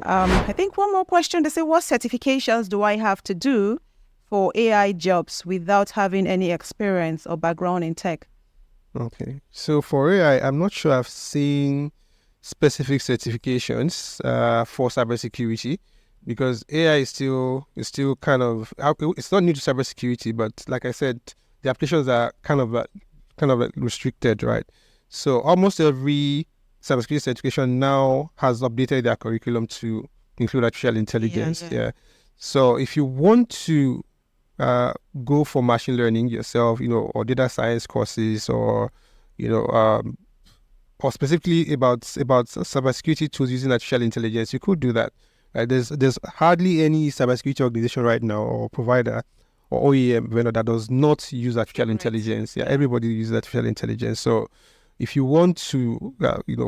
I think one more question. They say, what certifications do I have to do for AI jobs without having any experience or background in tech? Okay. So for AI, I'm not sure I've seen specific certifications for cybersecurity because AI is still kind of it's not new to cybersecurity, but like I said, the applications are kind of restricted, right? So almost every cybersecurity certification now has updated their curriculum to include artificial intelligence. Yeah. So if you want to uh, go for machine learning yourself, or data science courses, or you know, or specifically about cybersecurity tools using artificial intelligence, you could do that. Right? There's hardly any cybersecurity organization right now or provider or OEM vendor that does not use artificial intelligence. Yeah, everybody uses artificial intelligence. So if you want to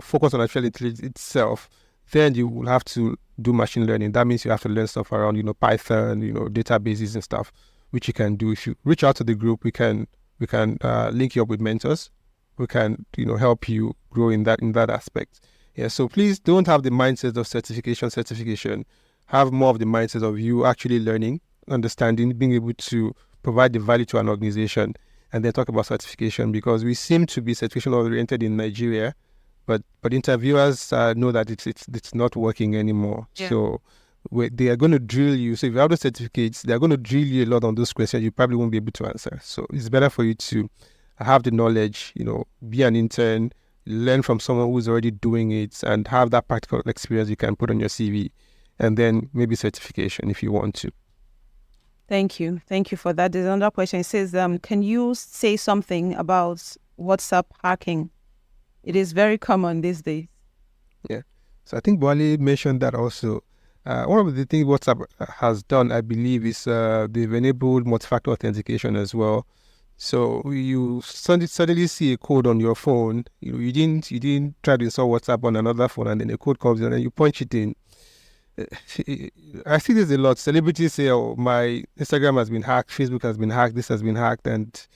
focus on artificial intelligence itself, then you will have to do machine learning. That means you have to learn stuff around Python, databases and stuff, which you can do. If you reach out to the group, we can link you up with mentors. We can help you grow in that aspect. Yeah. So please don't have the mindset of certification. Have more of the mindset of you actually learning, understanding, being able to provide the value to an organization, and then talk about certification, because we seem to be certification oriented in Nigeria, but interviewers know that it's not working anymore. Yeah. So they are going to drill you. So if you have the certificates, they are going to drill you a lot on those questions you probably won't be able to answer. So it's better for you to have the knowledge, be an intern, learn from someone who's already doing it, and have that practical experience you can put on your CV, and then maybe certification if you want to. Thank you. Thank you for that. There's another question. It says, can you say something about WhatsApp hacking? It is very common these days. Yeah. So I think Boali mentioned that also. One of the things WhatsApp has done, I believe, is they've enabled multi-factor authentication as well. So you suddenly see a code on your phone. You didn't try to install WhatsApp on another phone, and then a code comes in, and you punch it in. I see this a lot. Celebrities say, "Oh, my Instagram has been hacked, Facebook has been hacked, this has been hacked," and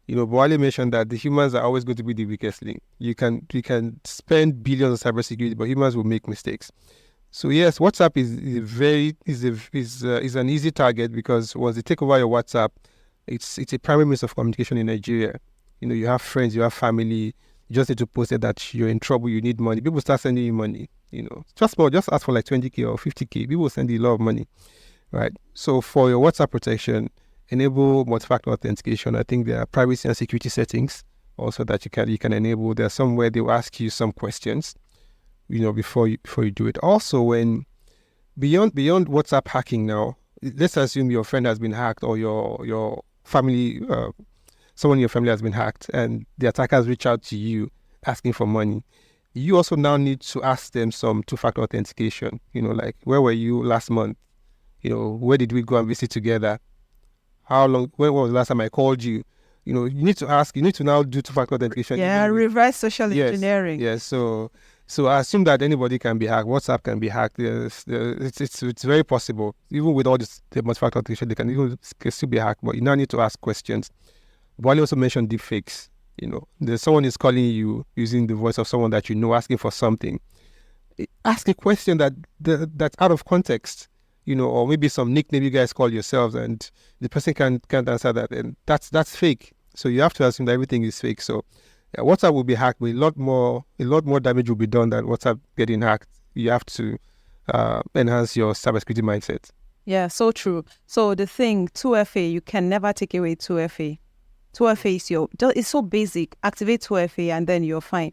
Boali mentioned that the humans are always going to be the weakest link. You can spend billions on cybersecurity, but humans will make mistakes. So yes, WhatsApp is an easy target, because once they take over your WhatsApp, it's a primary means of communication in Nigeria. You have friends, you have family. You just need to post it that you're in trouble, you need money. People start sending you money. Just ask for like 20K or 50K. People will send you a lot of money, right? So for your WhatsApp protection, enable multi-factor authentication. I think there are privacy and security settings also that you can enable. There's somewhere they will ask you some questions, before you do it. Also, when beyond WhatsApp hacking now, let's assume your friend has been hacked, or your family, someone in your family has been hacked, and the attackers reach out to you asking for money. You also now need to ask them some two-factor authentication. Like, where were you last month? Where did we go and visit together? How long? When was the last time I called you? You need to ask. You need to now do two-factor authentication. Yeah, reverse social Yes, engineering. yes. So I assume that anybody can be hacked. WhatsApp can be hacked. Yes, it's very possible. Even with all this the multi-factor authentication, they can still be hacked. But you now need to ask questions. Wally also mentioned deepfakes. There's someone is calling you using the voice of someone that asking for something. Ask a question that's out of context. Or maybe some nickname you guys call yourselves, and the person can't answer that, and that's fake. So you have to assume that everything is fake. So yeah, WhatsApp will be hacked, but a lot more damage will be done than WhatsApp getting hacked. You have to enhance your cybersecurity mindset. Yeah, so true. So the thing, 2FA, you can never take away 2FA. 2FA is it's so basic. Activate 2FA and then you're fine.